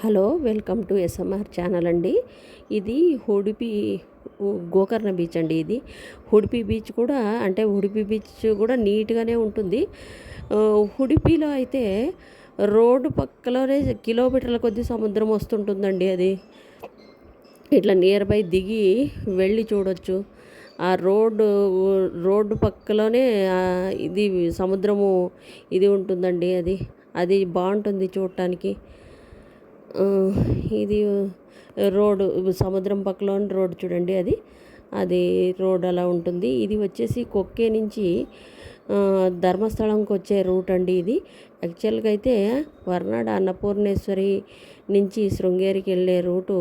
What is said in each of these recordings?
Hello, welcome to SMR channel అండి. ఇది Udupi Gokarna beach అండి. ఇది ఉడిపి బీచ్ కూడా, అంటే ఉడిపి బీచ్ కూడా నీట్గానే ఉంటుంది. ఉడిపిలో అయితే రోడ్డు పక్కలోనే కిలోమీటర్ల కొద్దీ సముద్రం వస్తుంటుందండి. అది ఇట్లా నియర్ బై దిగి వెళ్ళి చూడొచ్చు. ఆ రోడ్డు పక్కలోనే ఇది సముద్రము ఇది ఉంటుందండి. అది బాగుంటుంది చూడటానికి. ఇది రోడ్డు, సముద్రం పక్కలోని రోడ్డు చూడండి. అది రోడ్ అలా ఉంటుంది. ఇది వచ్చేసి కొక్కే నుంచి ధర్మస్థలంకి వచ్చే రూట్ అండి. ఇది యాక్చువల్గా అయితే వర్నాడ్ అన్నపూర్ణేశ్వరి నుంచి శృంగేరికి వెళ్ళే రూటు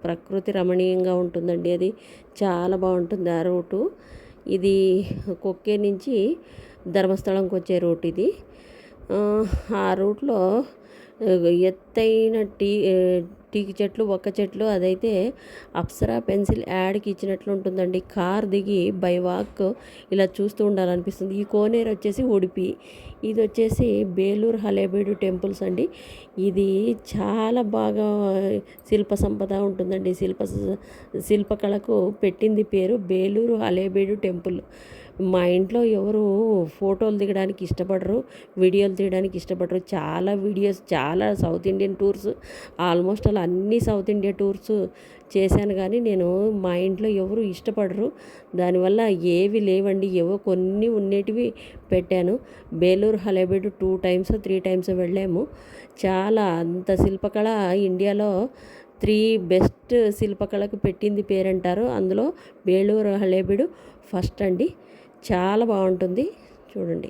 ప్రకృతి రమణీయంగా ఉంటుందండి. అది చాలా బాగుంటుంది ఆ రూటు. ఇది కొక్కే నుంచి ధర్మస్థలంకి వచ్చే రూట్ ఇది. ఆ రూట్లో ఎత్తైన టీకి చెట్లు, ఒక్క చెట్లు, అదైతే అప్సరా పెన్సిల్ యాడ్కి ఇచ్చినట్లు ఉంటుందండి. కార్ దిగి బై వాక్ ఇలా చూస్తూ ఉండాలనిపిస్తుంది. ఈ కోనేరు వచ్చేసి ఉడిపి, ఇది వచ్చేసి బేలూరు హలేబీడు టెంపుల్స్ అండి. ఇది చాలా బాగా శిల్ప సంపద ఉంటుందండి. శిల్పకళకు పెట్టింది పేరు బేలూరు హలేబీడు టెంపుల్. మా ఇంట్లో ఎవరు ఫోటోలు దిగడానికి ఇష్టపడరు, వీడియోలు తీయడానికి ఇష్టపడరు. చాలా సౌత్ ఇండియన్ టూర్స్, ఆల్మోస్ట్ అలా అన్ని సౌత్ ఇండియా టూర్స్ చేశాను, కానీ నేను మా ఇంట్లో ఎవరు ఇష్టపడరు. దానివల్ల ఏవి లేవండి, ఏవో కొన్ని ఉండేటివి పెట్టాను. బేలూరు హలేబీడు 2 times 3 times వెళ్ళాము. చాలా అంత శిల్పకళ ఇండియాలో 3 బెస్ట్ శిల్పకళకు పెట్టింది పేరంటారు. అందులో బేలూరు హలేబీడు ఫస్ట్ అండి. చాలా బాగుంటుంది చూడండి.